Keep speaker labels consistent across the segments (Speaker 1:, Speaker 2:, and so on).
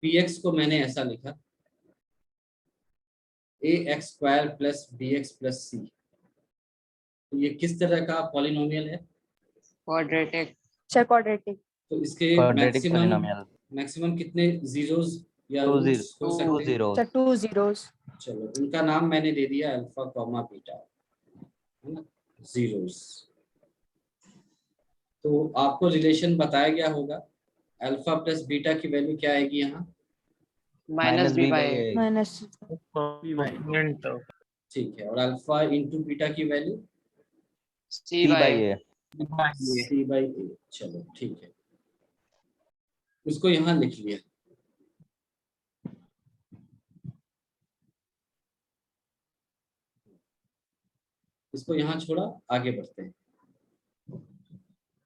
Speaker 1: px को मैंने ऐसा लिखा ax² plus bx plus c। तो ये किस तरह का पॉलिनोमियल है?
Speaker 2: क्वाड्रेटिक।
Speaker 3: क्वाड्रेटिक।
Speaker 1: तो इसके
Speaker 4: क्वाड्रेटिक पॉलिनोमियल।
Speaker 1: मैक्सिमम कितने जीरोस या
Speaker 4: 2
Speaker 1: रूट्स हो सकते हैं?
Speaker 4: 0।
Speaker 3: 2 zeros।
Speaker 1: चलो उनका नाम मैंने दे दिया अल्फा कॉमा बीटा, है ना, जीरोस। तो आपको रिलेशन बताया गया होगा, अल्फा प्लस बीटा की वैल्यू क्या आएगी यहाँ?
Speaker 2: -b/a।
Speaker 3: माइनस
Speaker 1: ठीक है, और अल्फा इंटू बीटा की वैल्यू
Speaker 2: c/a।
Speaker 1: c/a। चलो ठीक है, इसको यहाँ लिख लिया। इसको यहाँ छोड़ा, आगे बढ़ते हैं।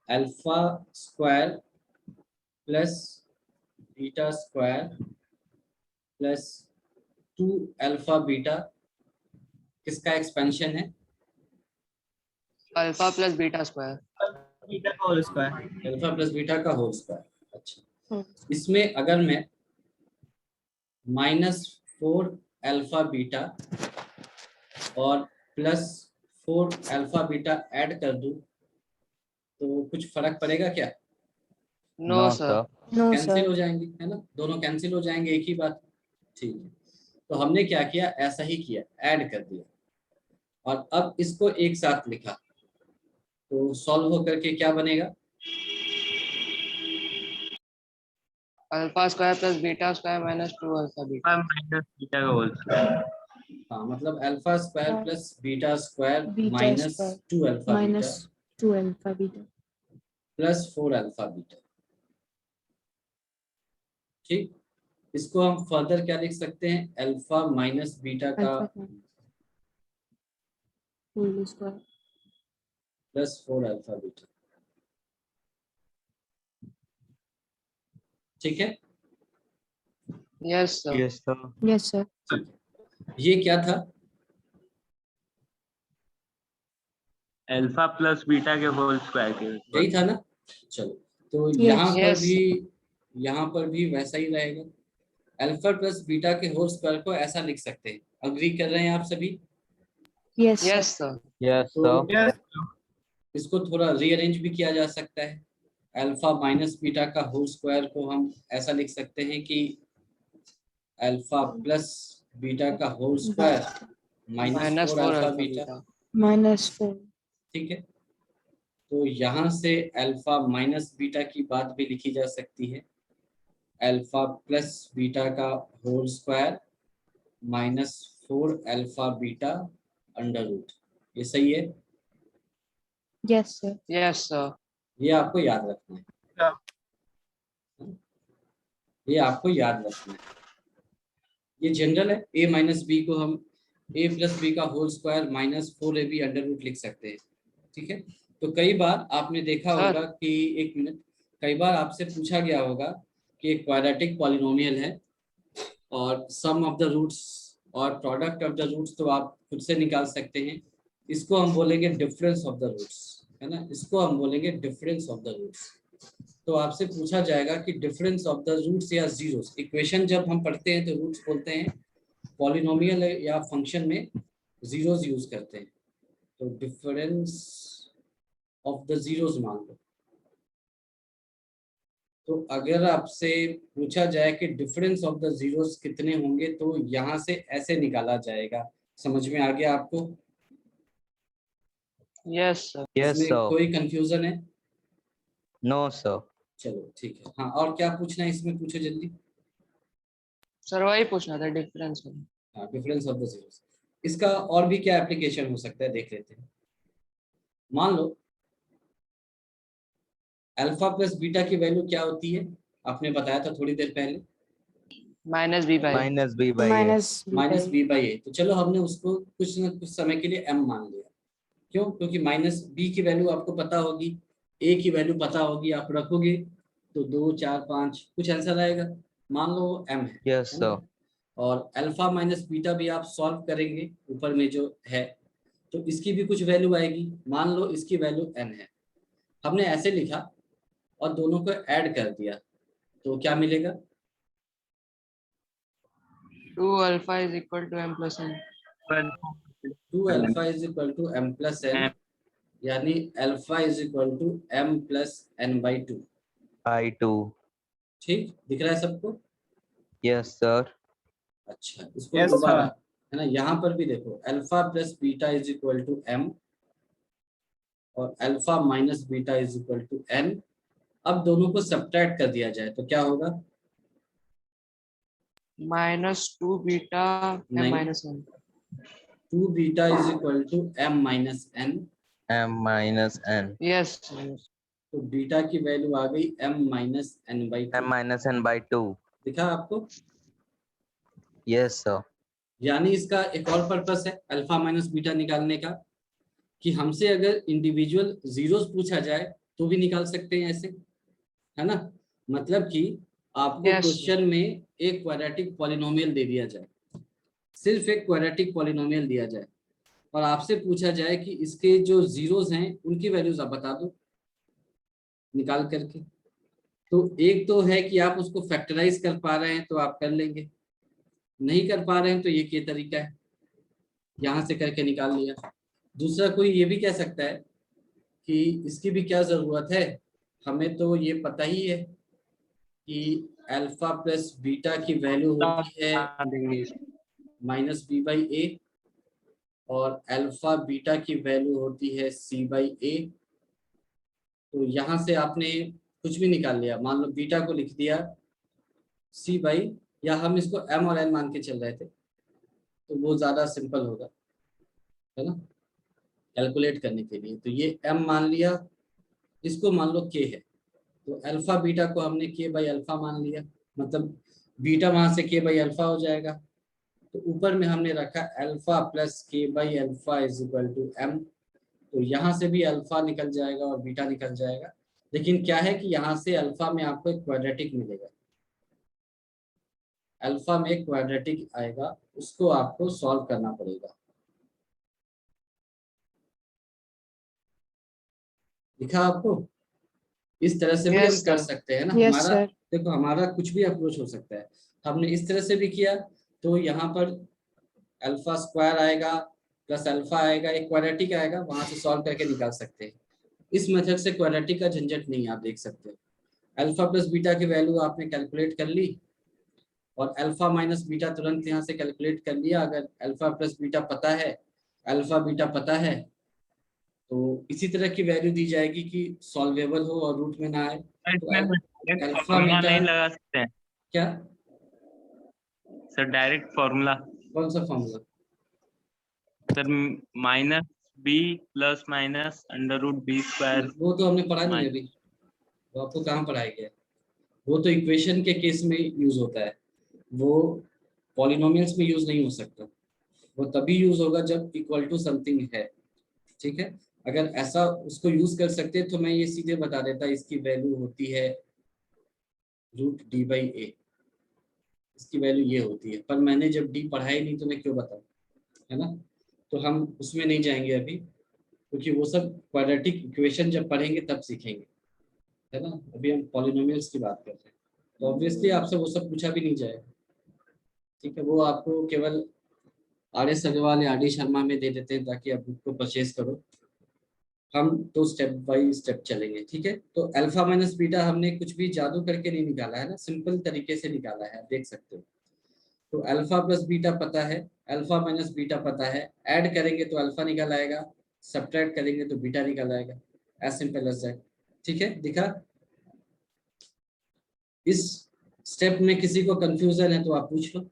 Speaker 1: Alpha square plus beta square plus 2 alpha beta किसका एक्सपेंशन है?
Speaker 2: Alpha plus beta square.
Speaker 5: Beta का whole square.
Speaker 1: Alpha plus beta का होल स्क्वायर। अच्छा, इसमें अगर मैं -4 अल्फा बीटा और +4 अल्फा बीटा ऐड कर दूं तो कुछ फर्क पड़ेगा क्या?
Speaker 2: No sir.
Speaker 3: No
Speaker 1: cancel
Speaker 3: sir.
Speaker 1: हो जाएंगे, है ना, दोनों कैंसिल हो जाएंगे, एक ही बात। ठीक है, तो हमने क्या किया, ऐसा ही किया, ऐड कर दिया और अब इसको एक साथ लिखा। तो सॉल्व होकर के क्या बनेगा?
Speaker 2: Alpha square plus beta square -2 alpha beta.
Speaker 5: Minus beta का होल स्क्वायर।
Speaker 1: हाँ, मतलब alpha square plus beta square
Speaker 3: beta
Speaker 1: -2 alpha beta
Speaker 3: -2 alpha beta
Speaker 1: plus 4 alpha beta. ठीक, इसको हम फर्दर क्या लिख सकते हैं, अल्फा माइनस बीटा का
Speaker 3: whole square
Speaker 1: plus 4 alpha beta. ठीक है,
Speaker 2: yes sir.
Speaker 4: Yes sir.
Speaker 3: Yes sir.
Speaker 1: ठीक है, ये क्या था?
Speaker 5: अल्फा प्लस बीटा के होल स्क्वायर के।
Speaker 1: यही था ना। चलो, तो
Speaker 3: Yes.
Speaker 1: यहाँ पर भी वैसा ही रहेगा। अल्फा प्लस बीटा के होल स्क्वायर को ऐसा लिख सकते हैं। अग्री कर रहे हैं आप सभी?
Speaker 3: Yes
Speaker 2: yes sir.
Speaker 4: यस
Speaker 1: तो
Speaker 4: सर।
Speaker 1: इसको थोड़ा रीअरेंज भी किया जा सकता है। अल्फा माइनस बीटा का होल स्क्वायर को हम ऐसा लिख सकते हैं कि अल्फा प्लस बीटा का whole square -4
Speaker 2: -4
Speaker 1: alpha
Speaker 2: alpha
Speaker 1: beta.
Speaker 2: Beta.
Speaker 3: -4।
Speaker 1: ठीक है, तो यहाँ से अल्फा माइनस बीटा की बात भी लिखी जा सकती है, अल्फा प्लस बीटा का whole square -4 alpha beta under root. ये सही है?
Speaker 3: Yes sir.
Speaker 2: Yes sir.
Speaker 1: ये आपको याद रखना है, ये आपको याद रखना है। ये जनरल है, a माइनस बी को हम a प्लस बी का whole square -4ab under root लिख सकते हैं। ठीक है, तो कई बार आपने देखा
Speaker 2: सर।
Speaker 1: होगा कि, एक मिनट, कई बार आपसे पूछा गया होगा कि एक क्वाड्रेटिक पॉलिनोमियल है और सम ऑफ द रूट्स और प्रोडक्ट ऑफ द रूट्स तो आप खुद से निकाल सकते हैं। इसको हम बोलेंगे डिफरेंस ऑफ द रूट्स, है ना, इसको हम बोलेंगे डिफरेंस ऑफ द रूट्स। तो आपसे पूछा जाएगा कि डिफरेंस ऑफ द रूट्स या जीरोस। इक्वेशन जब हम पढ़ते हैं तो रूट्स बोलते हैं, पॉलिनोमियल या फंक्शन में जीरोस यूज करते हैं। तो डिफरेंस ऑफ द जीरोस मान लो। तो अगर आपसे पूछा जाए कि डिफरेंस ऑफ द जीरोस कितने होंगे तो यहाँ से ऐसे निकाला जाएगा। समझ में आ गया आपको?
Speaker 2: Yes sir.
Speaker 4: यस
Speaker 1: इसमें
Speaker 4: सर।
Speaker 1: कोई कंफ्यूजन है?
Speaker 4: No sir.
Speaker 1: चलो ठीक है। हाँ, और क्या पूछना है इसमें, पूछो जल्दी।
Speaker 2: सर वही पूछना था डिफरेंस में।
Speaker 1: हाँ, डिफरेंस ऑफ द जीरोस। इसका और भी क्या एप्लीकेशन हो सकता है, देख लेते हैं। मान लो अल्फा प्लस बीटा की वैल्यू क्या होती है, आपने बताया था थोड़ी देर पहले,
Speaker 2: -b/a।
Speaker 1: -b/a। तो चलो हमने उसको कुछ न कुछ समय के लिए m मान लिया। क्यों? क्योंकि -b की वैल्यू आपको पता होगी, a की वैल्यू पता होगी, आप रखोगे तो 2 4 5 कुछ आंसर आएगा। मान लो m है,
Speaker 4: यस
Speaker 1: है ना?
Speaker 4: सर।
Speaker 1: और अल्फा माइनस बीटा भी आप सॉल्व करेंगे ऊपर में जो है, तो इसकी भी कुछ वैल्यू आएगी। मान लो इसकी वैल्यू n है, हमने ऐसे लिखा और दोनों को ऐड कर दिया तो क्या मिलेगा?
Speaker 2: 2 alpha is equal to m plus n.
Speaker 1: 2 alpha is equal to m plus n, यानी alpha is equal to m plus n by 2।
Speaker 4: by 2.
Speaker 1: ठीक दिख रहा है सबको?
Speaker 4: Yes, sir.
Speaker 1: अच्छा, इसको
Speaker 5: Yes,
Speaker 1: दोबारा
Speaker 5: sir.
Speaker 1: है ना, यहाँ पर भी देखो alpha plus beta is equal to m और alpha minus beta is equal to n। अब दोनों को सब्ट्रैक्ट कर दिया जाए तो क्या होगा?
Speaker 2: -2 beta m
Speaker 1: नहीं।
Speaker 2: minus n.
Speaker 1: 2 beta is equal to m minus n।
Speaker 4: M minus n.
Speaker 2: Yes, yes.
Speaker 1: तो बीटा की वैल्यू आ गई m minus n by 2।
Speaker 4: M minus n by 2.
Speaker 1: दिखा आपको?
Speaker 4: Yes, sir.
Speaker 1: यानी इसका एक और पर्पस है अल्फा माइनस बीटा निकालने का, कि हमसे अगर इंडिविजुअल जीरोस पूछा जाए तो भी निकाल सकते हैं ऐसे, है ना। मतलब कि आपको
Speaker 2: Yes.
Speaker 1: क्वेश्चन में एक क्वाड्रेटिक पॉलिनोमियल दे दिया जाए, सिर्फ एक क्वाड्रेटिक पॉलिनोमियल दिया जाए और आपसे पूछा जाए कि इसके जो जीरोस हैं उनकी वैल्यूज आप बता दो निकाल करके। तो एक तो है कि आप उसको फैक्टराइज कर पा रहे हैं तो आप कर लेंगे, नहीं कर पा रहे हैं तो ये तरीका है, यहाँ से करके निकाल लिया। दूसरा कोई ये भी कह सकता है कि इसकी भी क्या जरूरत है, हमें तो ये पता ही है कि अल्फा प्लस बीटा की वैल्यू होती है माइनस बी बाई ए और अल्फा बीटा की वैल्यू होती है सी बाई ए। तो यहाँ से आपने कुछ भी निकाल लिया, मान लो बीटा को लिख दिया सी बाई, या हम इसको एम और एन मान के चल रहे थे तो वो ज़्यादा सिंपल होगा, है ना, कैलकुलेट करने के लिए। तो ये m मान लिया, इसको मान लो k है, तो अल्फा बीटा को हमने k बाई अल्फा मान लिया, मतलब बीटा वहां से k बाई अल्फा हो जाएगा। तो ऊपर में हमने रखा alpha plus k by alpha is equal to m। तो यहाँ से भी अल्फा निकल जाएगा और बीटा निकल जाएगा, लेकिन क्या है कि यहाँ से अल्फा में आपको एक क्वाड्रेटिक मिलेगा, अल्फा में एक क्वाड्रेटिक आएगा, उसको आपको सॉल्व करना पड़ेगा। दिखा आपको? इस तरह से भी
Speaker 2: Yes,
Speaker 1: हम कर
Speaker 2: sir.
Speaker 1: सकते हैं ना।
Speaker 3: Yes,
Speaker 1: हमारा
Speaker 3: sir.
Speaker 1: देखो हमारा कुछ भी अप्रोच हो सकता है, हमने इस तरह से भी किया तो यहाँ पर अल्फा स्क्वायर आएगा प्लस अल्फा आएगा, एक क्वाड्रेटिक आएगा, वहां से सॉल्व करके निकाल सकते हैं। इस मेथड से क्वाड्रेटिक का झंझट नहीं, आप देख सकते हो। अल्फा प्लस बीटा की वैल्यू आपने कैलकुलेट कर ली और अल्फा माइनस बीटा तुरंत यहाँ से कैलकुलेट कर लिया। अगर अल्फा प्लस बीटा पता है, अल्फा बीटा पता है, तो इसी तरह की वैल्यू दी जाएगी कि सॉल्वेबल हो और रूट में ना आए। तो अल्फा
Speaker 5: फॉर्मूला
Speaker 1: बीटा
Speaker 5: नहीं लगा सकते हैं
Speaker 1: क्या,
Speaker 5: सर? डायरेक्ट फॉर्मूला
Speaker 1: कौन सा formula?
Speaker 5: Sir, minus B plus minus under root B square.
Speaker 1: वो तो हमने पढ़ा नहीं अभी, वो आपको कहाँ पढ़ाया गया? वो तो इक्वेशन के केस में यूज होता है, वो पॉलिनोमियल्स में यूज नहीं हो सकता। वो तभी यूज होगा जब इक्वल टू समथिंग है, ठीक है। अगर ऐसा उसको यूज कर सकते तो मैं ये सीधे बता देता, इसकी वैल्यू होती है रूट डी बाई ए, इसकी वैल्यू ये होती है, पर मैंने जब डी पढ़ाई नहीं तो मैं क्यों बताऊं, है ना। तो हम उसमें नहीं जाएंगे अभी, क्योंकि वो सब क्वाड्रेटिक इक्वेशन जब पढ़ेंगे तब सीखेंगे, है ना। अभी हम पॉलिनोमियल्स की बात कर रहे हैं, तो ऑब्वियसली आपसे वो सब पूछा भी नहीं जाएगा, ठीक है। वो आपको केवल आर एस अग्रवाल या आर डी शर्मा में दे देते हैं ताकि आप बुक को परचेज करो। हम तो स्टेप बाय स्टेप चलेंगे, ठीक है। तो अल्फा माइनस बीटा हमने कुछ भी जादू करके नहीं निकाला है ना, सिंपल तरीके से निकाला है, देख सकते हो। तो अल्फा प्लस बीटा पता है, अल्फा माइनस बीटा पता है, ऐड करेंगे तो अल्फा निकल आएगा, सब्ट्रैक्ट करेंगे तो बीटा निकल आएगा, एज सिंपल एज दैट, ठीक है। दिखा? इस स्टेप में किसी को कंफ्यूजन है तो आप पूछ लो।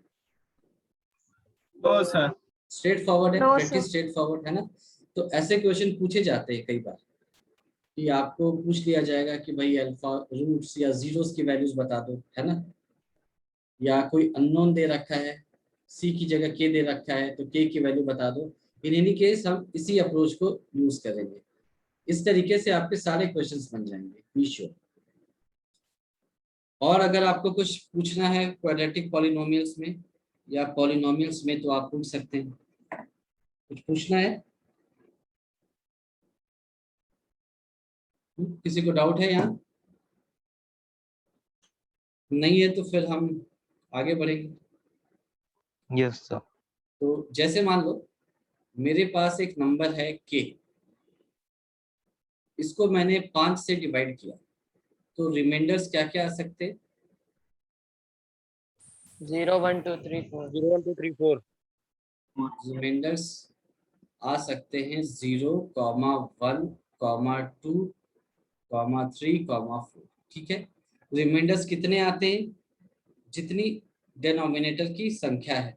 Speaker 5: ओ सर,
Speaker 1: स्ट्रेट फॉरवर्ड है,
Speaker 3: No,
Speaker 1: pretty
Speaker 3: sir.
Speaker 1: Straight forward है ना। तो ऐसे क्वेश्चन पूछे जाते हैं कई बार कि आपको पूछ लिया जाएगा कि भाई अल्फा रूट्स या जीरोस की वैल्यूज बता दो, है ना, या कोई अननोन दे रखा है, सी की जगह के दे रखा है तो के की वैल्यू बता दो। इन एनी केस हम इसी अप्रोच को यूज करेंगे, इस तरीके से आपके सारे क्वेश्चंस बन जाएंगे, बी श्योर। और अगर आपको कुछ पूछना है क्वाड्रेटिक पॉलिनोमियल्स में या पॉलिनोमियल्स में तो आप पूछ सकते हैं, कुछ पूछना है? किसी को डाउट है यहाँ? नहीं है तो फिर हम आगे बढ़ेंगे।
Speaker 4: Yes, sir.
Speaker 1: तो जैसे मान लो मेरे पास एक नंबर है k, इसको मैंने 5 से डिवाइड किया, तो रिमाइंडर्स क्या क्या आ सकते हैं?
Speaker 2: 0 1 2 3 4
Speaker 5: 0 1 2 3 4
Speaker 1: रिमाइंडर्स आ सकते हैं 0, 1, 2, 3, 4। ठीक है, रिमाइंडर्स कितने आते हैं? जितनी डिनोमिनेटर की संख्या है।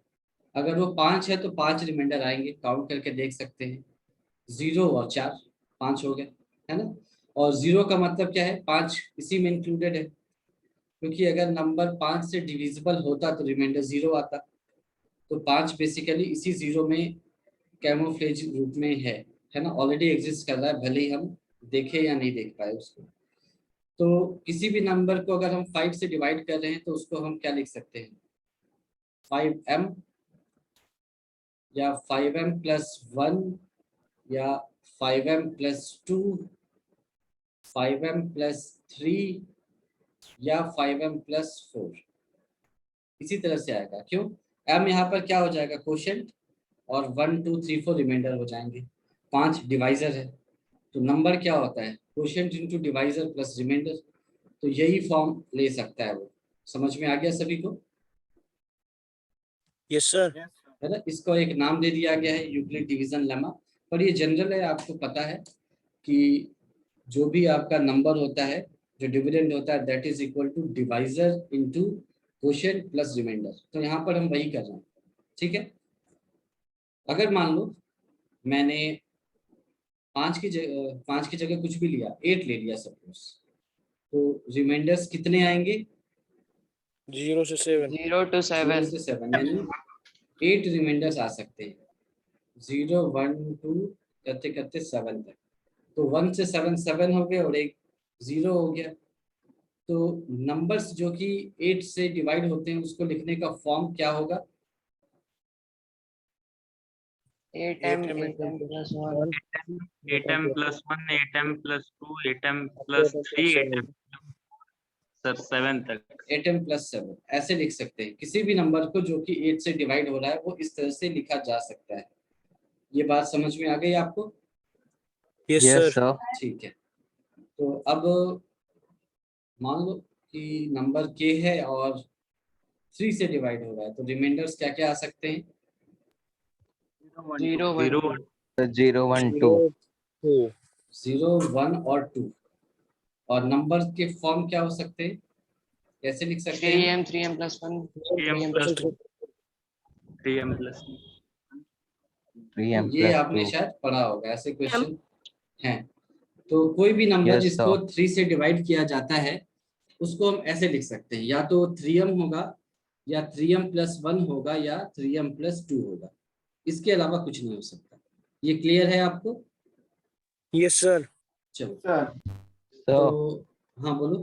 Speaker 1: अगर वो 5 है तो 5 रिमाइंडर आएंगे, काउंट करके देख सकते हैं। 0 और 4, 5 हो गए, है ना। और 0 का मतलब क्या है? 5 इसी में इंक्लूडेड है, क्योंकि अगर नंबर 5 से डिविजिबल होता तो रिमाइंडर 0 आता। तो 5 बेसिकली इसी 0 में कैमोफ्लेज रूप में है ना, ऑलरेडी एग्जिस्ट कर रहा है, भले ही हम देखे या नहीं देख पाए उसको। तो किसी भी नंबर को अगर हम 5 से डिवाइड कर रहे हैं तो उसको हम क्या लिख सकते हैं? 5m या 5m प्लस 1 या 5m प्लस 2, 5m प्लस 3 या 5m प्लस 4। इसी तरह से आएगा। क्यों? m यहाँ पर क्या हो जाएगा? क्वोशिएंट, और 1 2 3 4 रिमाइंडर हो जाएंगे। 5 डिवाइजर है, तो नंबर क्या होता है? Quotient into divisor plus remainder. तो यही फॉर्म ले सकता है वो। समझ में आ गया सभी को?
Speaker 5: Yes sir.
Speaker 1: है ना। इसको एक नाम दे दिया गया है यूक्लिड डिवीजन लेमा, पर ये जनरल है, आपको पता है कि जो भी आपका नंबर होता है, जो डिविडेंड होता है, that is equal to divisor into quotient plus remainder. तो यहाँ पर हम वही कर रहे हैं। ठीक है, अगर मान लो मैंने 5 की जगह कुछ भी लिया, 8 ले लिया सपोज, तो रिमाइंडर्स कितने आएंगे?
Speaker 5: 0 से 7
Speaker 2: 0 to 7
Speaker 1: 0 से 7, यानी 8 रिमाइंडर्स आ सकते हैं। 0 1 2 करते करते 7 तक। तो 1 से 7 7 हो गए और एक 0 हो गया। तो नंबर्स जो कि 8 से डिवाइड होते हैं उसको लिखने का फॉर्म क्या होगा?
Speaker 2: 8m 8m plus 1
Speaker 5: 8m plus 1 8m plus 2 8m plus 3 8m sir 7 तक
Speaker 1: 8m प्लस 7 ऐसे लिख सकते हैं। किसी भी नंबर को जो कि 8 से डिवाइड हो रहा है वो इस तरह से लिखा जा सकता है। ये बात समझ में आ गई आपको?
Speaker 5: Yes
Speaker 4: Yes,
Speaker 5: sir.
Speaker 4: sir.
Speaker 1: ठीक है, तो अब मान लो कि नंबर k है और 3 से डिवाइड हो रहा है, तो रिमाइंडर्स क्या क्या आ सकते हैं?
Speaker 2: 0 1
Speaker 5: 0
Speaker 4: 0 1 2.
Speaker 5: 2
Speaker 1: 0 1 और 2। और नंबर के फॉर्म क्या हो सकते हैं? कैसे लिख सकते हैं?
Speaker 2: 3m plus 1
Speaker 5: 3m
Speaker 2: 3m
Speaker 5: plus
Speaker 2: plus
Speaker 5: 2
Speaker 2: 2
Speaker 5: 3m plus
Speaker 4: 3m
Speaker 1: ये
Speaker 4: plus
Speaker 1: आपने
Speaker 4: 2.
Speaker 1: शायद पढ़ा होगा, ऐसे क्वेश्चन हैं। तो कोई भी नंबर
Speaker 4: Yes,
Speaker 1: जिसको
Speaker 4: sir.
Speaker 1: 3 से डिवाइड किया जाता है उसको हम ऐसे लिख सकते हैं, या तो 3m होगा, या 3m प्लस 1 होगा, या 3m प्लस 2 होगा। इसके अलावा कुछ नहीं हो सकता। ये क्लियर है आपको?
Speaker 5: Yes sir.
Speaker 1: चलो,
Speaker 4: So,
Speaker 1: तो हाँ बोलो,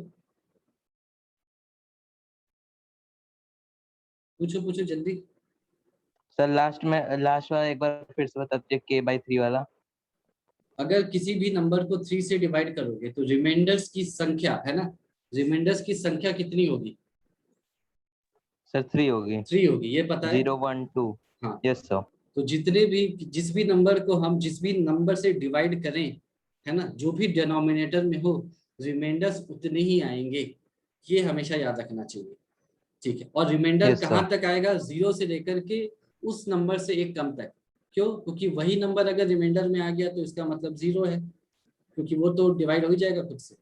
Speaker 1: पूछो पूछो जल्दी।
Speaker 4: sir, लास्ट वाला एक बार फिर से बता दीजिए, k/3 वाला.
Speaker 1: अगर किसी भी नंबर को 3 से डिवाइड करोगे तो रिमाइंडर्स की संख्या, है ना, रिमाइंडर्स की संख्या कितनी होगी?
Speaker 4: Sir, 3 होगी.
Speaker 1: 3 होगी, ये पता है?
Speaker 4: 0 1 2.
Speaker 1: हाँ,
Speaker 4: Yes, sir.
Speaker 1: तो जिस भी नंबर को हम जिस भी नंबर से डिवाइड करें, है ना, जो भी डिनोमिनेटर में हो, रिमाइंडर्स उतने ही आएंगे। ये हमेशा याद रखना चाहिए। ठीक है, और रिमाइंडर
Speaker 4: Yes, sir.
Speaker 1: कहाँ तक आएगा? 0 से लेकर के उस नंबर से एक कम तक। क्यों? क्योंकि वही नंबर अगर रिमाइंडर में आ गया तो इसका मतलब 0 है, क्योंकि वो तो डिवाइड हो ही जाएगा खुद से,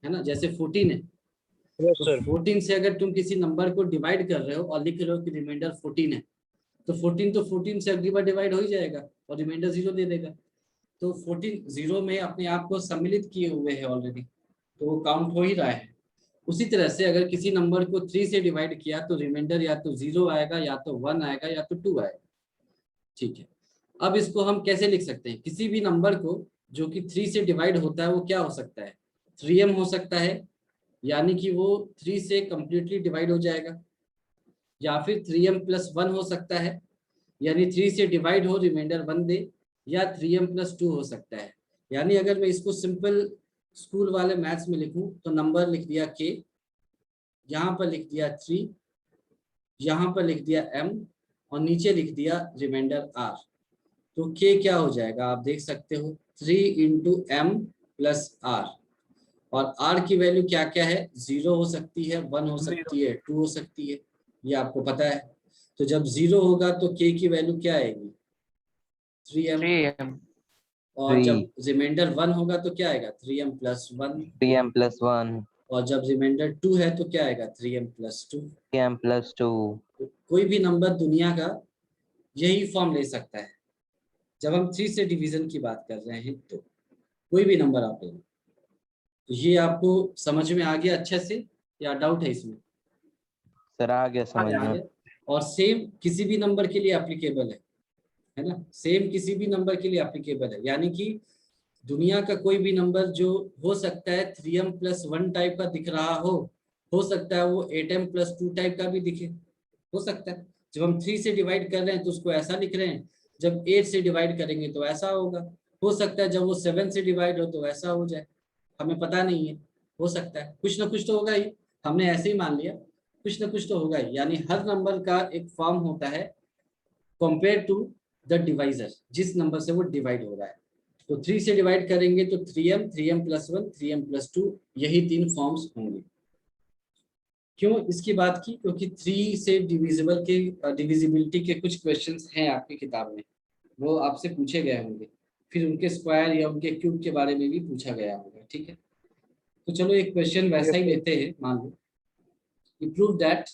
Speaker 1: है ना। जैसे 14 है,
Speaker 5: यस
Speaker 1: तो
Speaker 5: सर।
Speaker 1: 14 से अगर तुम किसी नंबर को डिवाइड कर रहे हो और लिख रहे हो कि रिमाइंडर 14 है, तो 14 से अगली बार डिवाइड हो ही जाएगा और रिमाइंडर 0 दे देगा। तो 14 0 में अपने आप को सम्मिलित किए हुए है ऑलरेडी, तो वो काउंट हो ही रहा है। उसी तरह से अगर किसी नंबर को 3 से डिवाइड किया तो रिमाइंडर या तो 0 आएगा, या तो 1 आएगा, या तो 2 आएगा। ठीक है, अब इसको हम कैसे लिख सकते हैं? किसी भी नंबर को जो कि 3 से डिवाइड होता है वो क्या हो सकता है? 3m हो सकता है, यानी कि वो 3 से कंप्लीटली डिवाइड हो जाएगा, या फिर 3m प्लस 1 हो सकता है, यानी 3 से डिवाइड हो रिमाइंडर 1 दे, या 3m प्लस 2 हो सकता है। यानी अगर मैं इसको सिंपल स्कूल वाले मैथ्स में लिखूं तो नंबर लिख दिया k, यहाँ पर लिख दिया 3, यहाँ पर लिख दिया m, और नीचे लिख दिया रिमाइंडर r, तो k क्या हो जाएगा आप देख सकते हो 3 इंटू m प्लस r, और r की वैल्यू क्या क्या है 0 हो सकती है, 1 हो सकती है, 2 हो सकती है, ये आपको पता है। तो जब 0 होगा तो k की वैल्यू क्या आएगी 3m,
Speaker 2: 3m,
Speaker 1: और
Speaker 4: 3
Speaker 1: जब रिमाइंडर 1 होगा तो क्या आएगा 3m प्लस 1,
Speaker 4: 3m plus 1
Speaker 1: और जब रिमाइंडर 2 है तो क्या आएगा 3m प्लस 2।
Speaker 4: 3m plus 2
Speaker 1: कोई भी नंबर दुनिया का यही फॉर्म ले सकता है जब हम 3 से डिवीजन की बात कर रहे हैं, तो कोई भी नंबर आप ले लो। तो ये आपको समझ में आ गया अच्छे से या डाउट है इसमें?
Speaker 4: सर आ गया समझ
Speaker 1: आ
Speaker 4: में।
Speaker 1: गया। और सेम किसी भी नंबर के लिए एप्लीकेबल है ना, सेम किसी भी नंबर के लिए एप्लीकेबल है, यानी कि दुनिया का कोई भी नंबर जो हो सकता है 3m प्लस 1 टाइप का दिख रहा हो सकता है वो 8m प्लस 2 टाइप का भी दिखे, हो सकता है। जब हम 3 से डिवाइड कर रहे हैं तो उसको ऐसा लिख रहे हैं, जब 8 से डिवाइड करेंगे तो ऐसा होगा, हो सकता है जब वो 7 से डिवाइड हो तो ऐसा हो जाए, हमें पता नहीं है, हो सकता है कुछ ना कुछ तो होगा ही, हमने ऐसे ही मान लिया कुछ ना कुछ तो होगा ही। यानी हर नंबर का एक फॉर्म होता है कंपेयर टू द डिवाइजर, जिस नंबर से वो डिवाइड हो रहा है। तो 3 से डिवाइड करेंगे तो 3m, 3m plus 1, 3m plus 2, यही 3 फॉर्म्स होंगे। क्यों इसकी बात की? क्योंकि 3 से डिविजिबिलिटी के कुछ क्वेश्चंस हैं आपकी किताब में, वो आपसे पूछे गए होंगे, फिर उनके स्क्वायर या उनके क्यूब के बारे में भी पूछा गया होगा, ठीक है। तो चलो एक क्वेश्चन वैसा ही लेते हैं, मान लो prove that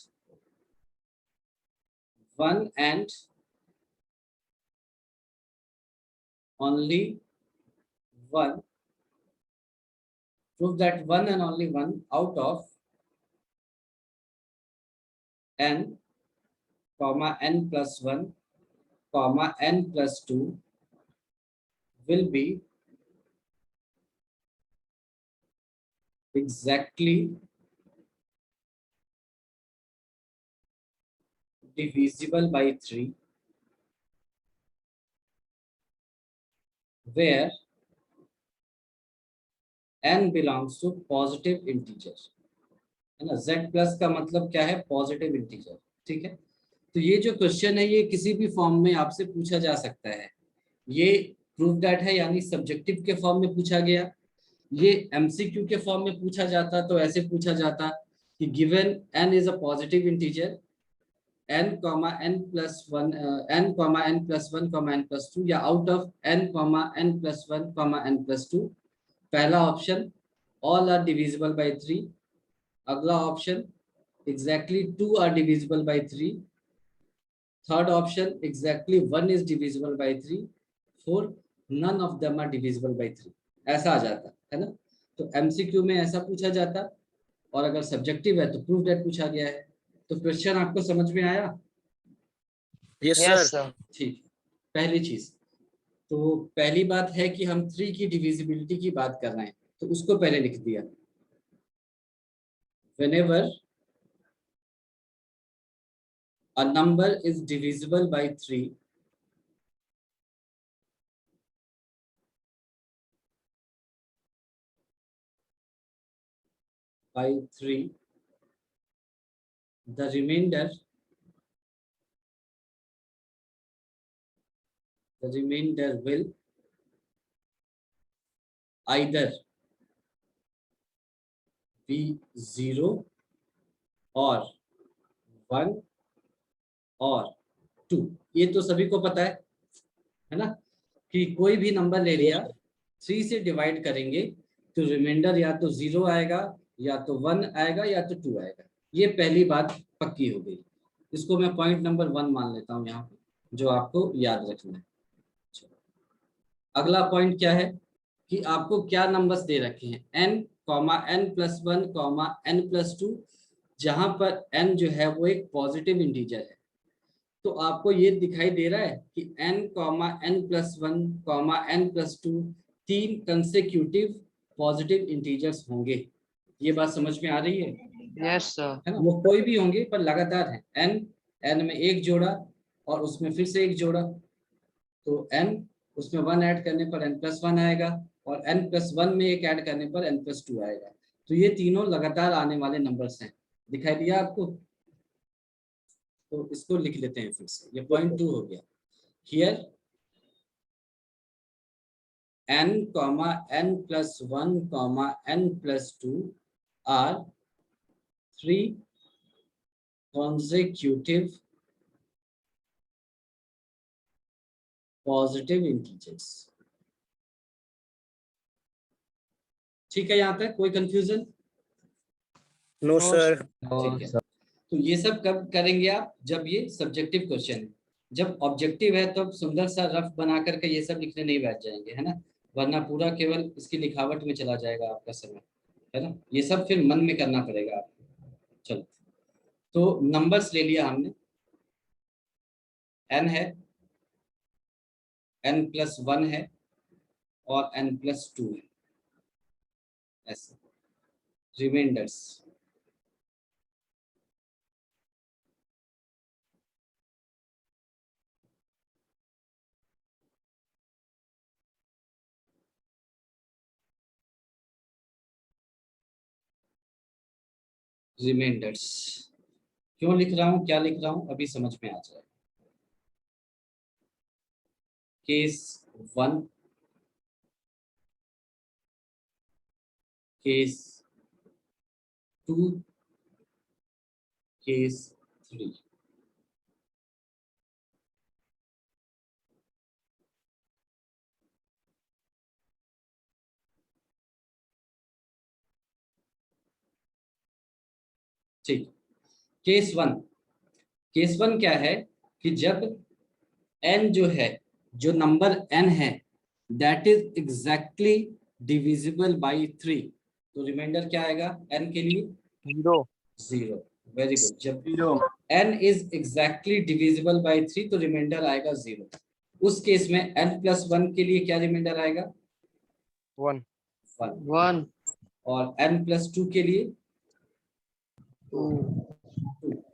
Speaker 1: 1 and only 1, prove that 1 and only 1 out of n comma n plus 1 comma n plus 2 will be exactly divisible by 3 where n belongs to positive integer, है ना। z प्लस का मतलब क्या है? पॉजिटिव इंटीजर, ठीक है। तो ये जो क्वेश्चन है ये किसी भी फॉर्म में आपसे पूछा जा सकता है। ये प्रूफ दैट है यानी सब्जेक्टिव के फॉर्म में पूछा गया, ये एमसीक्यू के फॉर्म में पूछा जाता तो ऐसे पूछा जाता कि given n is a positive integer n comma n plus 1 n comma n plus 1 comma n plus 2, या out of n comma n plus 1 comma n plus 2। पहला option all are divisible by 3, अगला option exactly 2 are divisible by 3, third option exactly 1 is divisible by 3, fourth none of them are divisible by 3, ऐसा आ जाता है ना। तो MCQ में ऐसा पूछा जाता, और अगर सब्जेक्टिव है तो प्रूफ दैट पूछा गया है। तो क्वेश्चन आपको समझ में आया?
Speaker 5: Yes
Speaker 2: yes
Speaker 5: sir.
Speaker 2: sir,
Speaker 1: ठीक। पहली चीज तो पहली बात है कि हम 3 की डिविजिबिलिटी की बात कर रहे हैं, तो उसको पहले लिख दिया। whenever a number is divisible by 3, the remainder will either be 0 or 1 और 2। ये तो सभी को पता है ना, कि कोई भी नंबर ले लिया 3 से डिवाइड करेंगे तो रिमाइंडर या तो 0 आएगा, या तो 1 आएगा, या तो 2 आएगा। ये पहली बात पक्की हो गई। इसको मैं पॉइंट नंबर 1 मान लेता हूँ यहाँ पे, जो आपको याद रखना है। अगला पॉइंट क्या है कि आपको क्या नंबर्स दे रखे हैं, n comma n plus 1 comma n plus 2, जहां पर n जो है वो एक पॉजिटिव इंटीजर है। तो आपको ये दिखाई दे रहा है कि n comma n plus 1 comma n plus 2 3 consecutive positive integers होंगे। ये बात समझ में आ रही है?
Speaker 2: yes sir,
Speaker 1: है ना, वो कोई भी होंगे पर लगातार है। n में एक जोड़ा और उसमें फिर से एक जोड़ा, तो n उसमें 1 ऐड करने पर n प्लस 1 आएगा, और n प्लस 1 में एक ऐड करने पर n प्लस 2 आएगा। तो ये तीनों लगातार आने वाले नंबर्स हैं। दिखाई दिया आपको? तो इसको लिख लेते हैं फिर से, ये पॉइंट 2 हो गया। Here n comma n plus 1 comma n plus 2 are 3 consecutive positive integers। ठीक है, यहाँ तक कोई कंफ्यूजन?
Speaker 6: No sir.
Speaker 1: ठीक है, तो ये सब कब करेंगे आप? जब ये सब्जेक्टिव क्वेश्चन है। जब ऑब्जेक्टिव है तो सुंदर सा रफ बना करके ये सब लिखने नहीं बैठ जाएंगे, है ना, वरना पूरा केवल इसकी लिखावट में चला जाएगा आपका समय, है ना। ये सब फिर मन में करना पड़ेगा आपको। चलो, तो नंबर्स ले लिया हमने, n है, n+1 है और n+2 है, ऐसे रिमाइंडर्स। रिमाइंडर्स क्यों लिख रहा हूँ, क्या लिख रहा हूँ, अभी समझ में आ जाएगा। Case 1, case 2, case 3। ठीक, केस 1। केस 1 क्या है कि जब n जो है, जो नंबर n है, that is exactly divisible by 3, तो रिमाइंडर क्या आएगा n के लिए?
Speaker 6: 0।
Speaker 1: 0। Very good. जब n is exactly divisible by 3 तो रिमाइंडर आएगा 0। उस केस में n+1 के लिए क्या रिमाइंडर आएगा?
Speaker 6: 1।
Speaker 2: 1
Speaker 1: और n+2 के लिए 2।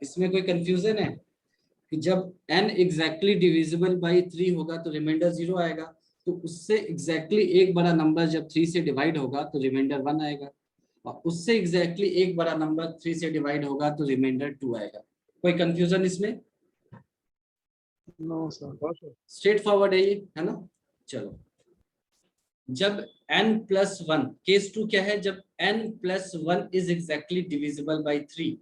Speaker 1: इसमें कोई कंफ्यूजन है कि जब n एग्जैक्टली डिविजिबल बाय 3 होगा तो रिमाइंडर 0 आएगा, तो उससे एग्जैक्टली एक बड़ा नंबर जब 3 से डिवाइड होगा तो रिमाइंडर 1 आएगा, और उससे एग्जैक्टली एक बड़ा नंबर 3 से डिवाइड होगा तो रिमाइंडर 2 आएगा। कोई कंफ्यूजन इसमें?
Speaker 2: No sir.
Speaker 1: स्ट्रेट फॉरवर्ड है ये, है ना। चलो, जब n+1, केस 2 क्या है, जब n+1 is exactly divisible by 3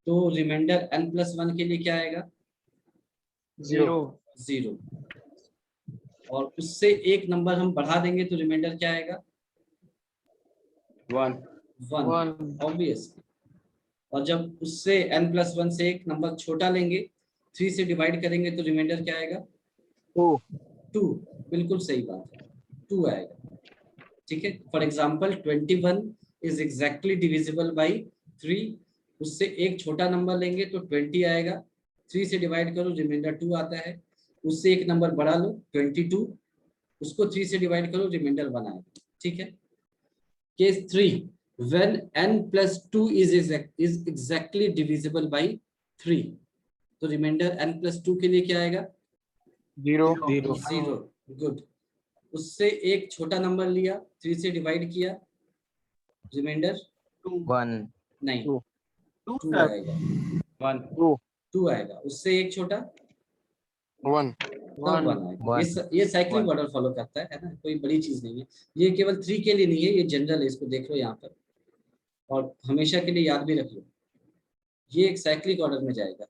Speaker 1: तो रिमाइंडर n+1 के लिए क्या आएगा? 0। और उससे एक नंबर हम बढ़ा देंगे तो रिमाइंडर क्या आएगा? 1 ऑब्वियसली। और जब उससे n+1 से एक नंबर छोटा लेंगे, 3 से डिवाइड करेंगे तो रिमाइंडर क्या आएगा? 2। बिल्कुल सही बात है, 2 आएगा। ठीक है, for example 21 is exactly divisible by 3, उससे एक छोटा नंबर लेंगे तो 20 आएगा, 3 से डिवाइड करो रिमाइंडर 2 आता है। उससे एक नंबर बढ़ा लो 22, उसको 3 से डिवाइड करो रिमाइंडर 1 आएगा। ठीक है, case 3, when n+2 is exactly divisible by 3 तो रिमाइंडर n+2 के लिए क्या आएगा? 0। गुड। उससे एक छोटा नंबर लिया, 3 से डिवाइड किया, रिमाइंडर
Speaker 4: 1
Speaker 1: नहीं
Speaker 6: 2
Speaker 1: 2 आएगा। 2 आएगा, उससे एक छोटा
Speaker 6: 1
Speaker 1: तब 1 आएगा।
Speaker 4: One.
Speaker 1: ये साइक्लिक ऑर्डर फॉलो करता है ना, कोई बड़ी चीज नहीं है। ये केवल 3 के लिए नहीं है, ये जनरल है, इसको देख लो यहाँ पर और हमेशा के लिए याद भी रख लो। ये एक साइक्लिक ऑर्डर में जाएगा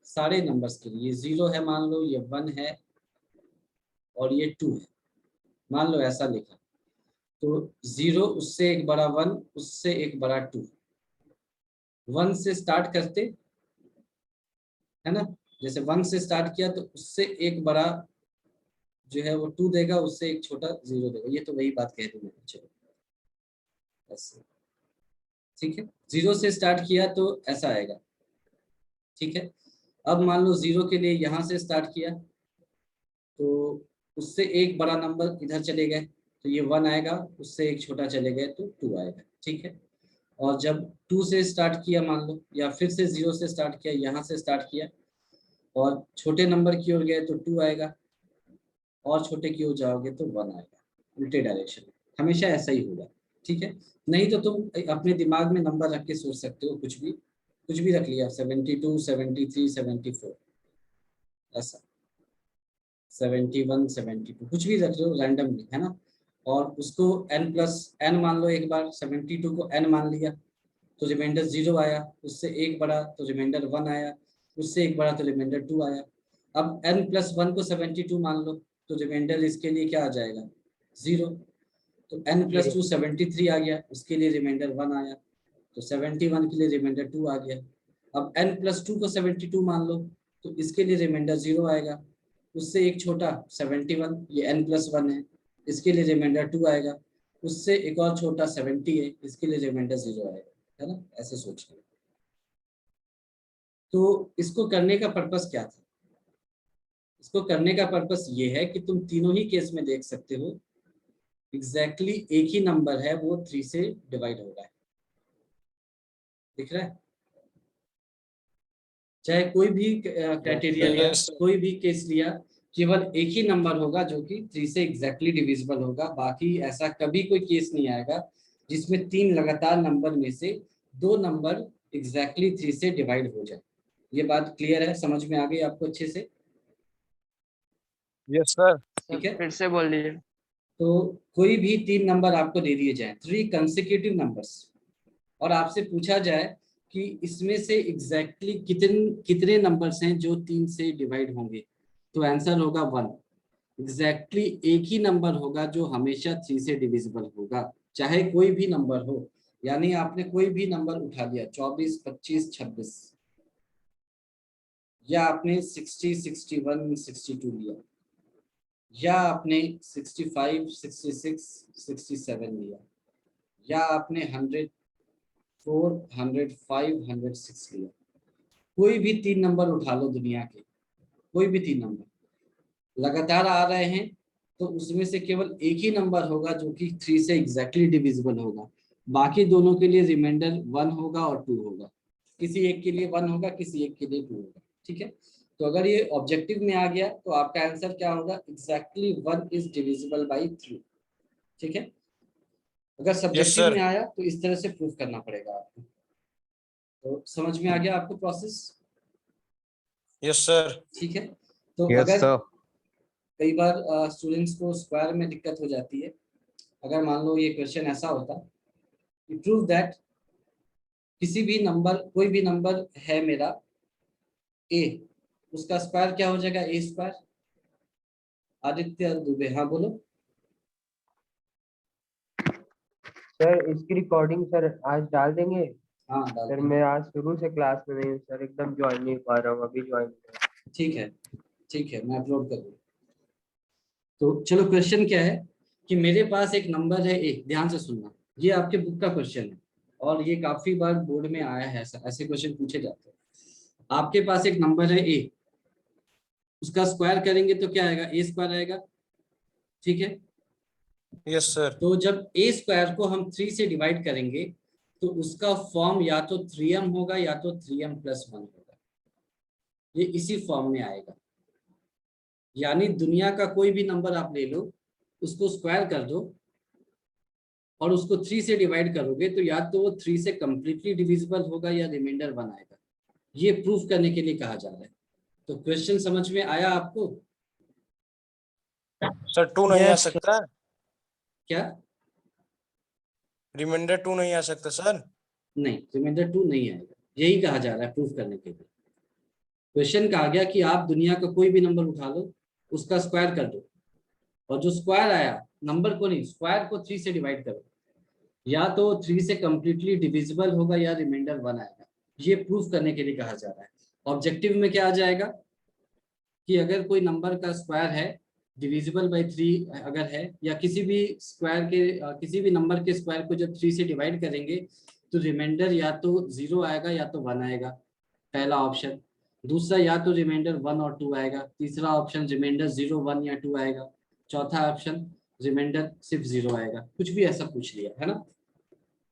Speaker 1: सारे नंबर्स के लिए। 0 है मान लो, ये 1 है और ये 2 है, मान लो ऐसा लिखा तो 0, उससे एक बड़ा 1, उससे एक बड़ा 2। 1 से स्टार्ट करते है ना, जैसे 1 से स्टार्ट किया तो उससे एक बड़ा जो है वो 2 देगा, उससे एक छोटा 0 देगा। ये तो वही बात कह दी मैंने। चलो ऐसे, ठीक है, 0 से स्टार्ट किया तो ऐसा आएगा। ठीक है, अब मान लो 0 के लिए यहाँ से स्टार्ट किया तो उससे एक बड़ा नंबर इधर चले गए तो ये 1 आएगा, उससे एक छोटा चले गए तो 2 आएगा। ठीक है, और जब 2 से स्टार्ट किया मान लो, या फिर से 0 से स्टार्ट किया, यहाँ से स्टार्ट किया और छोटे नंबर की ओर गए तो 2 आएगा, और छोटे की ओर जाओगे तो 1 आएगा। उल्टे डायरेक्शन में हमेशा ऐसा ही होगा। ठीक है, नहीं तो तुम अपने दिमाग में नंबर रख के सोच सकते हो कुछ भी, कुछ भी रख लिया, 72, 73, 74, ऐसा 71, 72, कुछ भी रख लो रैंडमली, है ना। और उसको n+n मान लो, एक बार 72 को n मान लिया तो रिमाइंडर 0 आया, उससे एक बड़ा तो रिमाइंडर 1 आया, उससे एक बड़ा तो रिमाइंडर 2 आया। अब n+1 को 72 मान लो तो रिमाइंडर इसके लिए क्या आ जाएगा, 0। तो n+2 73 आ गया, उसके लिए रिमाइंडर 1 आया, तो 71 के लिए रिमाइंडर 2 आ गया। अब n+2 को 72 मान लो तो इसके लिए रिमाइंडर 0 आएगा, उससे एक छोटा 71, ये n+1 है, इसके लिए रिमाइंडर 2 आएगा, उससे एक और छोटा 70 है, इसके लिए रिमाइंडर 0 आएगा, है ना। ऐसे सोच लो। तो इसको करने का पर्पस क्या था? इसको करने का पर्पस ये है कि तुम तीनों ही केस में देख सकते हो एग्जैक्टली एक ही नंबर है, वो 3 से डिवाइड हो रहा है, दिख रहा है। चाहे कोई भी क्राइटेरिया लिया, कोई भी केस लिया, केवल एक ही नंबर होगा जो कि 3 से एग्जैक्टली डिविजिबल होगा। बाकी ऐसा कभी कोई केस नहीं आएगा जिसमें 3 लगातार नंबर में से 2 नंबर एग्जैक्टली 3 से डिवाइड हो जाए। ये बात क्लियर है, समझ में आ गई आपको अच्छे से?
Speaker 6: Yes sir.
Speaker 1: ठीक है,
Speaker 2: फिर से बोल दीजिए।
Speaker 1: तो कोई भी 3 नंबर आपको दे दिए जाए, 3 कंसेक्यूटिव नंबर्स, और आपसे पूछा जाए कि इसमें से एग्जैक्टली कितने नंबर्स हैं जो 3 से डिवाइड होंगे, तो आंसर होगा 1। एग्जैक्टली एक ही नंबर होगा जो हमेशा 3 से डिविजिबल होगा, चाहे कोई भी नंबर हो। यानी आपने कोई भी नंबर उठा लिया, 24, 25, 26, या आपने 60, 61, 62 लिया, या आपने 65, 66, 67 लिया, या आपने 104, 105, 106 लिया। कोई भी 3 नंबर उठा लो दुनिया के, कोई भी 3 नंबर लगातार आ रहे हैं, तो उसमें से केवल एक ही नंबर होगा जो कि 3 से एग्जैक्टली डिविजिबल होगा। बाकी दोनों के लिए रिमाइंडर 1 होगा और 2 होगा। किसी एक के लिए 1 होगा, किसी एक के लिए 2 होगा। ठीक है, तो अगर ये ऑब्जेक्टिव में आ गया तो आपका आंसर क्या होगा, एग्जैक्टली 1 इज डिविजिबल बाई 3। ठीक है, अगर सब्जेक्टिव में आया तो इस तरह से प्रूफ करना पड़ेगा आपको। तो समझ में आ गया आपको प्रोसेस?
Speaker 6: Yes sir.
Speaker 1: ठीक है, तो
Speaker 4: यस
Speaker 1: अगर
Speaker 4: सर।
Speaker 1: कई बार स्टूडेंट्स को स्क्वायर में दिक्कत हो जाती है। अगर मान लो ये क्वेश्चन ऐसा होता कि प्रूव दैट किसी भी नंबर, कोई भी नंबर है मेरा a, उसका स्क्वायर क्या हो जाएगा, a स्क्वायर। आदित्य दुबे, हाँ बोलो।
Speaker 7: सर इसकी रिकॉर्डिंग सर आज डाल देंगे?
Speaker 1: हाँ डाल
Speaker 7: सर
Speaker 1: दो।
Speaker 7: मैं आज शुरू से क्लास में नहीं हूँ सर, एकदम ज्वाइन नहीं पा रहा हूँ, अभी ज्वाइन किया।
Speaker 1: ठीक है, ठीक है, मैं अपलोड कर दूँ। तो चलो, क्वेश्चन क्या है कि मेरे पास एक नंबर है a, ध्यान से सुनना, ये आपके बुक का क्वेश्चन है और ये काफी बार बोर्ड में आया है, ऐसे क्वेश्चन पूछे जाते हैं। आपके पास एक नंबर है a, उसका स्क्वायर करेंगे तो क्या आएगा, a स्क्वायर आएगा। ठीक है,
Speaker 6: यस सर।
Speaker 1: तो जब a स्क्वायर को हम 3 से डिवाइड करेंगे तो उसका फॉर्म या तो 3m होगा या तो 3m+1 होगा, ये इसी फॉर्म में आएगा। यानी दुनिया का कोई भी नंबर आप ले लो, उसको स्क्वायर कर दो और उसको 3 से डिवाइड करोगे तो या तो वो 3 से कंप्लीटली डिविजिबल होगा या रिमाइंडर 1 आएगा। ये प्रूफ करने के लिए कहा जा रहा है। तो क्वेश्चन समझ में आया आपको?
Speaker 6: सर 2 नहीं आ सकता?
Speaker 1: क्या?
Speaker 6: रिमाइंडर 2 नहीं आ सकता सर?
Speaker 1: नहीं, रिमाइंडर 2 नहीं आएगा, यही कहा जा रहा है प्रूफ करने के लिए। क्वेश्चन कहा गया कि आप दुनिया का कोई भी नंबर उठा लो, उसका स्क्वायर कर दो, और जो स्क्वायर आया, नंबर को नहीं, स्क्वायर को 3 से डिवाइड करो, या तो 3 से कंप्लीटली डिविजिबल होगा या रिमाइंडर 1 आएगा। ये प्रूफ करने के लिए कहा जा रहा है। ऑब्जेक्टिव में क्या आ जाएगा कि अगर कोई नंबर का स्क्वायर है, डिविजिबल बाई 3 अगर है, या किसी भी स्क्वायर के किसी भी नंबर के स्क्वायर को जब 3 से डिवाइड करेंगे तो रिमाइंडर या तो 0 आएगा या तो 1 आएगा, पहला ऑप्शन। दूसरा, या तो रिमाइंडर 1 और 2 आएगा। तीसरा ऑप्शन रिमाइंडर 0, 1 या 2 आएगा। चौथा ऑप्शन रिमाइंडर सिर्फ 0 आएगा। कुछ भी ऐसा पूछ लिया है ना।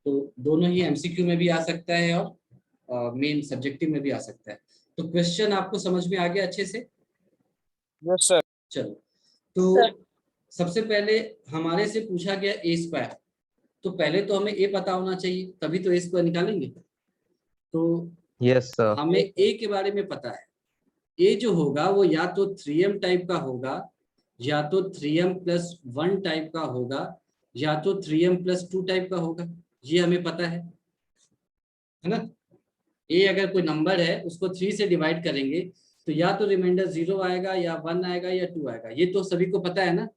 Speaker 1: तो दोनों ही एमसीक्यू में भी आ सकता है और मेन सब्जेक्टिव में भी आ सकता है। तो क्वेश्चन आपको समझ में आ गया अच्छे से?
Speaker 6: Yes sir.
Speaker 1: चलो, तो सबसे पहले हमारे से पूछा गया a स्क्वायर, तो पहले तो हमें a पता होना चाहिए, तभी तो a स्क्वायर निकालेंगे। तो
Speaker 4: यस सर।
Speaker 1: हमें ए के बारे में पता है, ए जो होगा वो या तो 3m टाइप का होगा, या तो 3m+1 टाइप का होगा, या तो 3m+2 टाइप का होगा। ये हमें पता है ना। ए अगर कोई नंबर है उसको 3 से डिवाइड करेंगे तो या तो रिमाइंडर 0 आएगा, या 1 आएगा, या 2 आएगा। ये तो सभी को पता है ना।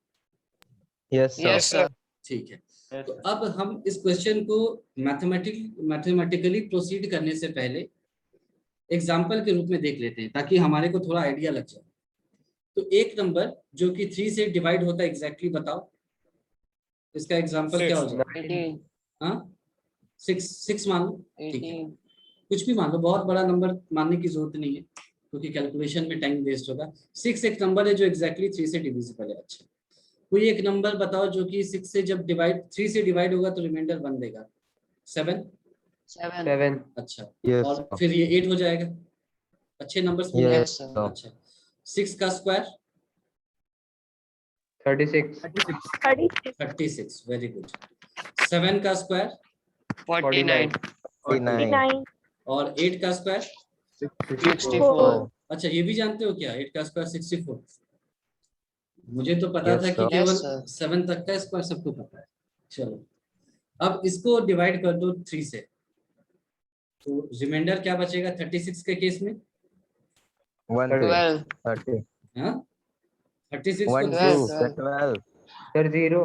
Speaker 4: Yes sir.
Speaker 2: Yes sir.
Speaker 1: ठीक है, तो अब हम इस क्वेश्चन को मैथमेटिकली प्रोसीड करने से पहले एग्जाम्पल के रूप में देख लेते हैं, ताकि हमारे को थोड़ा आइडिया लग जाए। तो एक नंबर जो कि 3 से डिवाइड होता है, एग्जैक्टली बताओ इसका एग्जाम्पल क्या हो जाएगा।
Speaker 2: 18
Speaker 1: हाँ 6 मान लो, ठीक है,
Speaker 2: 18
Speaker 1: कुछ भी मान लो, बहुत बड़ा नंबर मानने की जरूरत नहीं है क्योंकि कैलकुलेशन में टाइम वेस्ट होगा। 6 एक नंबर है जो एग्जैक्टली 3 से डिविजिबल है। अच्छा, कोई एक नंबर बताओ जो कि 6 से जब डिवाइड 3 से डिवाइड होगा तो रिमाइंडर 1 देगा। 7।
Speaker 2: 7
Speaker 7: 7
Speaker 1: अच्छा,
Speaker 4: यस
Speaker 1: और
Speaker 4: सर।
Speaker 1: फिर ये 8 हो जाएगा। अच्छे नंबर्स बोले।
Speaker 4: Yes
Speaker 2: sir.
Speaker 4: सर।
Speaker 1: अच्छा, 6 का स्क्वायर
Speaker 7: 36
Speaker 1: 36, वेरी गुड। 7 का स्क्वायर
Speaker 2: 49
Speaker 4: 49
Speaker 1: और 8 का स्क्वायर।
Speaker 2: 64
Speaker 1: अच्छा, ये भी जानते हो क्या, 8 का स्क्वायर 64? मुझे तो पता
Speaker 4: Yes,
Speaker 1: था कि
Speaker 4: sir.
Speaker 1: केवल
Speaker 2: Yes, sir.
Speaker 1: 7 तक का स्क्वायर सबको पता है। चलो, अब इसको डिवाइड कर दो 3 से, तो रिमाइंडर क्या बचेगा 36 के केस में?
Speaker 4: 1
Speaker 2: 12
Speaker 4: 30
Speaker 1: हाँ 36 को
Speaker 4: 1
Speaker 2: 12
Speaker 4: 2 12
Speaker 7: सर 0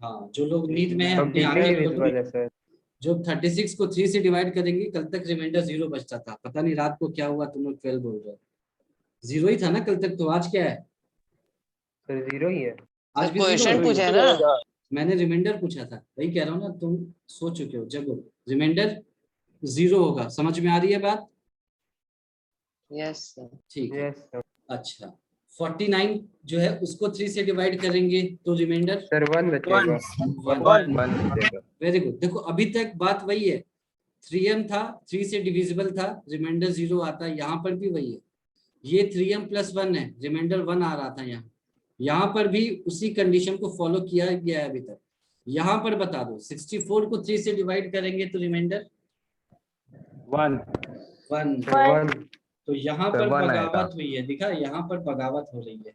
Speaker 1: हाँ, जो लोग नींद में हैं अपने
Speaker 7: कंप्लीटली
Speaker 1: आंखें खोल
Speaker 7: डिविजिबल
Speaker 1: के,
Speaker 7: है सर।
Speaker 1: जो 36 को 3 से डिवाइड करेंगे, कल तक रिमाइंडर 0 बचता था। पता नहीं रात को क्या हुआ, तुम लोग 12 बोल रहे हो। 0 ही था ना कल तक, तो आज क्या है?
Speaker 7: सर 0 ही है।
Speaker 1: आज
Speaker 2: सर
Speaker 1: भी 0
Speaker 2: क्वेश्चन
Speaker 1: है।
Speaker 2: पूछा है ना।
Speaker 1: मैंने रिमाइंडर पूछा था, वही कह रहा हूँ ना, तुम सो चुके हो। जब रिमाइंडर 0 होगा, समझ में आ रही है बात?
Speaker 2: Yes sir.
Speaker 1: ठीक है।
Speaker 7: Yes sir.
Speaker 1: अच्छा, 49 जो है उसको 3 से डिवाइड करेंगे तो रिमाइंडर
Speaker 7: सर 1 बचेगा।
Speaker 1: 1।
Speaker 4: 1 देगा।
Speaker 1: Very good. देखो अभी तक बात वही है, 3m था, 3 से डिविजिबल था, रिमाइंडर 0 आता है। यहाँ पर भी वही है, ये 3m+1 है, रिमाइंडर 1 आ रहा था। यहाँ पर भी उसी कंडीशन को फॉलो किया गया है अभी तक। यहाँ पर बता दो, 64 को 3 से डिवाइड करेंगे तो रिमाइंडर 1।
Speaker 7: सर 1
Speaker 1: तो यहाँ
Speaker 4: सर,
Speaker 1: पर
Speaker 4: 1 आएगा।
Speaker 1: बगावत हुई है, दिखा, यहाँ पर बगावत हो रही है।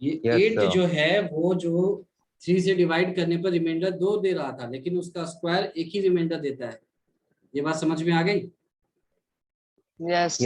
Speaker 1: ये
Speaker 4: Yes,
Speaker 1: 8
Speaker 4: sir.
Speaker 1: जो है वो जो 3 से डिवाइड करने पर रिमाइंडर 2 दे रहा था, लेकिन उसका स्क्वायर एक ही रिमाइंडर देता है। ये बात समझ में आ गई?
Speaker 2: Yes
Speaker 4: Yes,